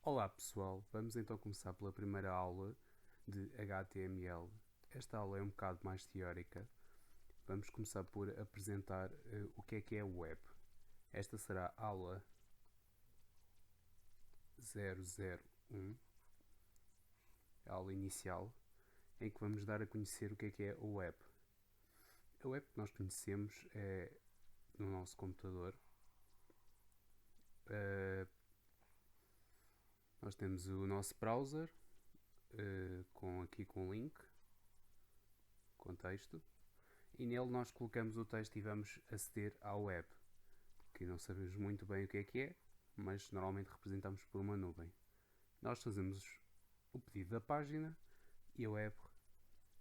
Olá pessoal, vamos então começar pela primeira aula de HTML. Esta aula é um bocado mais teórica. Vamos começar por apresentar o que é web. Esta será a aula 001, a aula inicial, em que vamos dar a conhecer o que é o web. A web que nós conhecemos é no nosso computador. Nós temos o nosso browser, aqui com o link, com texto, e nele nós colocamos o texto e vamos aceder ao web, que não sabemos muito bem o que é, mas normalmente representamos por uma nuvem. Nós fazemos o pedido da página e a web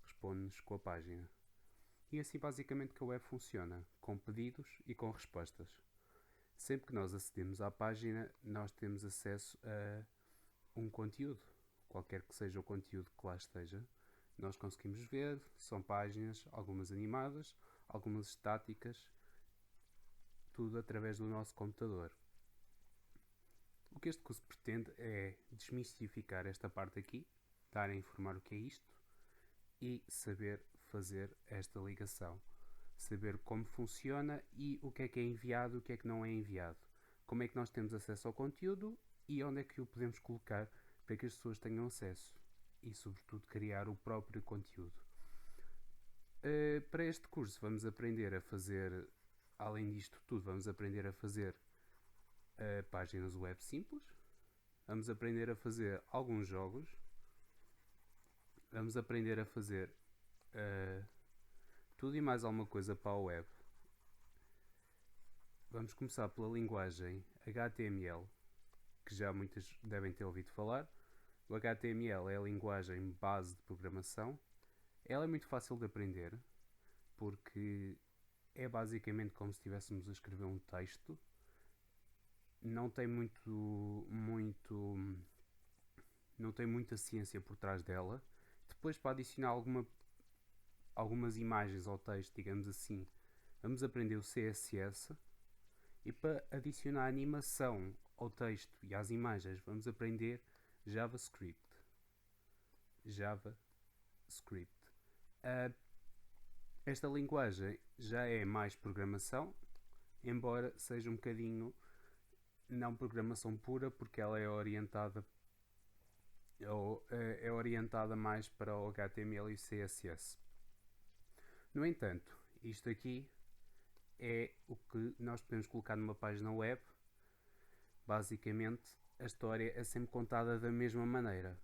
responde-nos com a página. E assim basicamente que a web funciona, com pedidos e com respostas. Sempre que nós acedemos à página, nós temos acesso a um conteúdo, qualquer que seja o conteúdo que lá esteja. Nós conseguimos ver, são páginas, algumas animadas, algumas estáticas, tudo através do nosso computador. O que este curso pretende é desmistificar esta parte aqui, dar a informar o que é isto e saber fazer esta ligação. Saber como funciona e o que é enviado e o que é que não é enviado. Como é que nós temos acesso ao conteúdo e onde é que o podemos colocar para que as pessoas tenham acesso. E, sobretudo, criar o próprio conteúdo. Para este curso vamos aprender a fazer, além disto tudo, vamos aprender a fazer páginas web simples. Vamos aprender a fazer alguns jogos. Vamos aprender a fazer tudo e mais alguma coisa para a web. Vamos começar pela linguagem HTML, que já muitas devem ter ouvido falar. O HTML é a linguagem base de programação. Ela é muito fácil de aprender, porque é basicamente como se estivéssemos a escrever um texto. Não tem não tem muita ciência por trás dela. Depois, para adicionar algumas imagens ao texto, digamos assim, vamos aprender o CSS. E para adicionar animação ao texto e às imagens, vamos aprender JavaScript. Esta linguagem já é mais programação, embora seja um bocadinho não programação pura, porque ela é orientada mais para o HTML e CSS. No entanto, isto aqui é o que nós podemos colocar numa página web. Basicamente, a história é sempre contada da mesma maneira.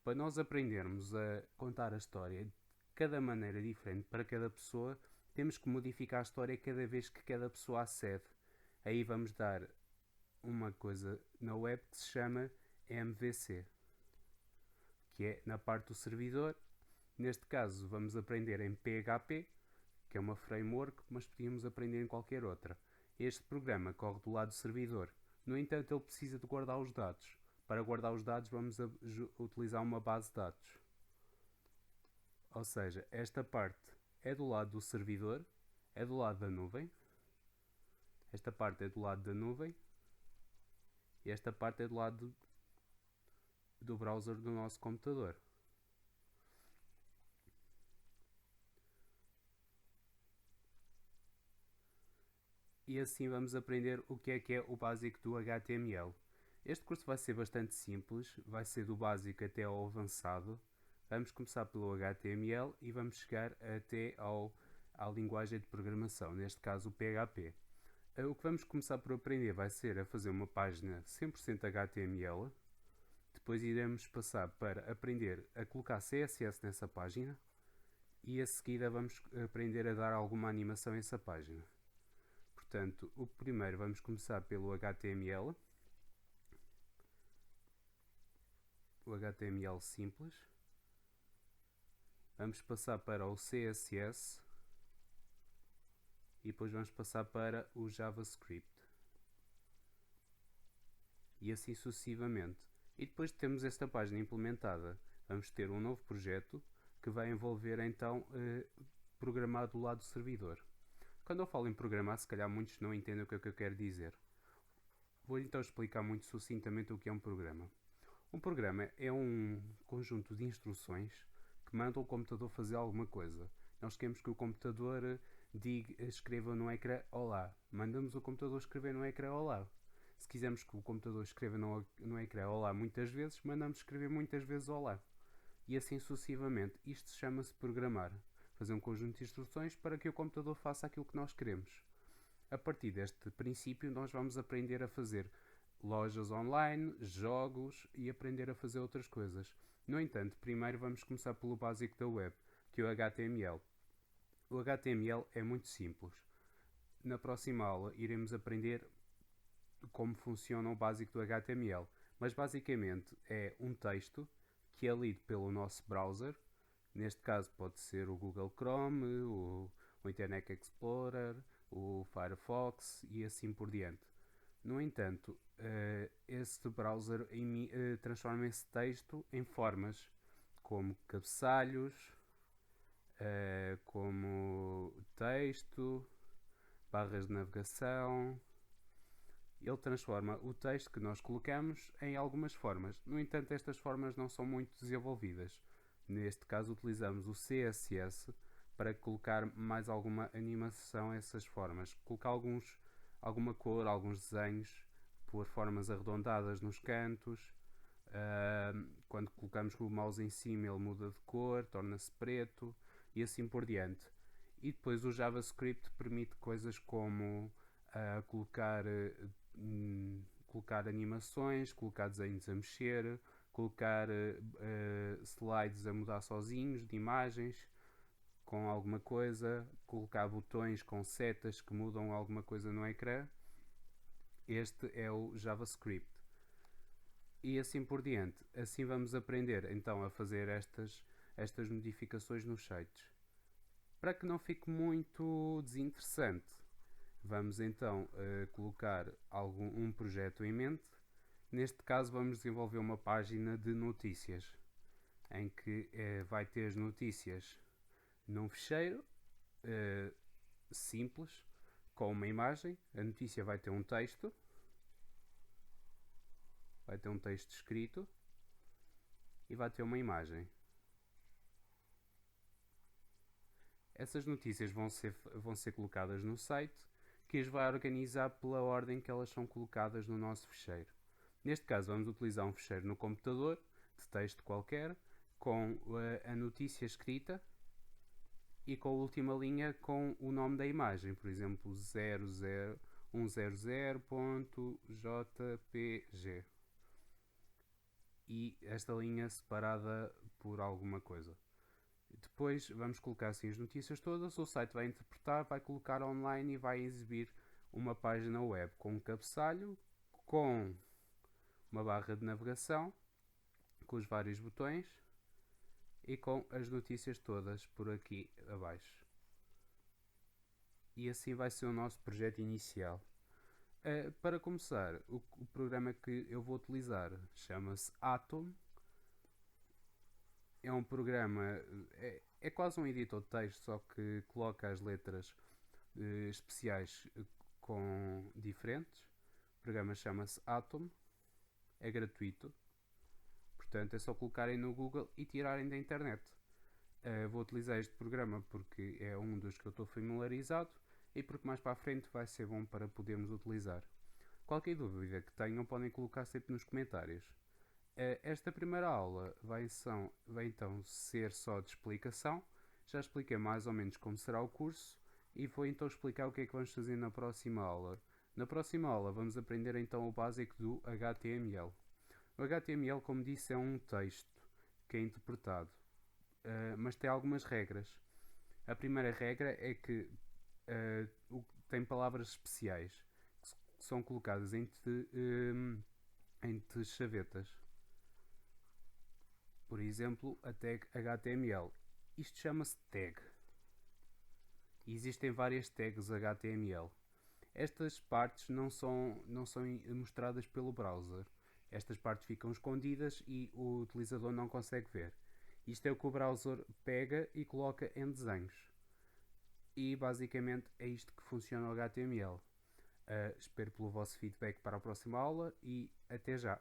Para nós aprendermos a contar a história de cada maneira diferente para cada pessoa, temos que modificar a história cada vez que cada pessoa acede. Aí vamos dar uma coisa na web que se chama MVC, que é na parte do servidor. Neste caso vamos aprender em PHP, que é uma framework, mas podíamos aprender em qualquer outra. Este programa corre do lado do servidor. No entanto, ele precisa de guardar os dados. Para guardar os dados vamos utilizar uma base de dados. Ou seja, esta parte é do lado do servidor, é do lado da nuvem. Esta parte é do lado da nuvem. E esta parte é do lado do browser do nosso computador. E assim vamos aprender o que é o básico do HTML. Este curso vai ser bastante simples, vai ser do básico até ao avançado. Vamos começar pelo HTML e vamos chegar até à linguagem de programação, neste caso o PHP. O que vamos começar por aprender vai ser a fazer uma página 100% HTML. Depois iremos passar para aprender a colocar CSS nessa página. E a seguir vamos aprender a dar alguma animação a essa página. Portanto, o primeiro vamos começar pelo HTML. O HTML simples. Vamos passar para o CSS. E depois vamos passar para o JavaScript. E assim sucessivamente. E depois de termos esta página implementada, vamos ter um novo projeto que vai envolver então programar do lado do servidor. Quando eu falo em programar, se calhar muitos não entendem o que é que eu quero dizer. Vou então explicar muito sucintamente o que é um programa. Um programa é um conjunto de instruções que mandam o computador fazer alguma coisa. Nós queremos que o computador escreva no ecrã Olá. Mandamos o computador escrever no ecrã Olá. Se quisermos que o computador escreva no ecrã Olá muitas vezes, mandamos escrever muitas vezes Olá. E assim sucessivamente. Isto chama-se programar. Fazer um conjunto de instruções para que o computador faça aquilo que nós queremos. A partir deste princípio, nós vamos aprender a fazer lojas online, jogos e aprender a fazer outras coisas. No entanto, primeiro vamos começar pelo básico da web, que é o HTML. O HTML é muito simples. Na próxima aula iremos aprender como funciona o básico do HTML, mas basicamente é um texto que é lido pelo nosso browser. Neste caso pode ser o Google Chrome, o Internet Explorer, o Firefox e assim por diante. No entanto, este browser transforma esse texto em formas como cabeçalhos, como texto, barras de navegação. Ele transforma o texto que nós colocamos em algumas formas. No entanto, estas formas não são muito desenvolvidas. Neste caso, utilizamos o CSS para colocar mais alguma animação a essas formas. Colocar alguma cor, alguns desenhos, por formas arredondadas nos cantos. Quando colocamos o mouse em cima, ele muda de cor, torna-se preto e assim por diante. E depois o JavaScript permite coisas como colocar animações, colocar desenhos a mexer, colocar slides a mudar sozinhos de imagens com alguma coisa, colocar botões com setas que mudam alguma coisa no ecrã. Este é o JavaScript. E assim por diante. Assim vamos aprender então a fazer estas modificações nos sites. Para que não fique muito desinteressante, vamos então colocar um projeto em mente. Neste caso vamos desenvolver uma página de notícias, em que vai ter as notícias num ficheiro simples, com uma imagem. A notícia vai ter um texto, escrito e vai ter uma imagem. Essas notícias vão ser colocadas no site, que as vai organizar pela ordem que elas são colocadas no nosso ficheiro. Neste caso vamos utilizar um ficheiro no computador, de texto qualquer, com a notícia escrita e com a última linha com o nome da imagem, por exemplo 100.jpg, e esta linha separada por alguma coisa. Depois vamos colocar assim as notícias todas, o site vai interpretar, vai colocar online e vai exibir uma página web com um cabeçalho, com uma barra de navegação, com os vários botões e com as notícias todas por aqui abaixo. E assim vai ser o nosso projeto inicial. Para começar, o programa que eu vou utilizar chama-se Atom. É um programa, é quase um editor de texto, só que coloca as letras especiais com diferentes. O programa chama-se Atom, é gratuito, portanto é só colocarem no Google e tirarem da internet. Vou utilizar este programa porque é um dos que eu estou familiarizado e porque mais para a frente vai ser bom para podermos utilizar. Qualquer dúvida que tenham podem colocar sempre nos comentários. Esta primeira aula vai então ser só de explicação. Já expliquei mais ou menos como será o curso e vou então explicar o que é que vamos fazer na próxima aula. Na próxima aula vamos aprender então o básico do HTML. O HTML, como disse, é um texto que é interpretado, mas tem algumas regras. A primeira regra é que tem palavras especiais que são colocadas entre chavetas. Por exemplo, a tag HTML. Isto chama-se tag. E existem várias tags HTML. Estas partes não são mostradas pelo browser. Estas partes ficam escondidas e o utilizador não consegue ver. Isto é o que o browser pega e coloca em desenhos. E basicamente é isto que funciona o HTML. Espero pelo vosso feedback para a próxima aula e até já!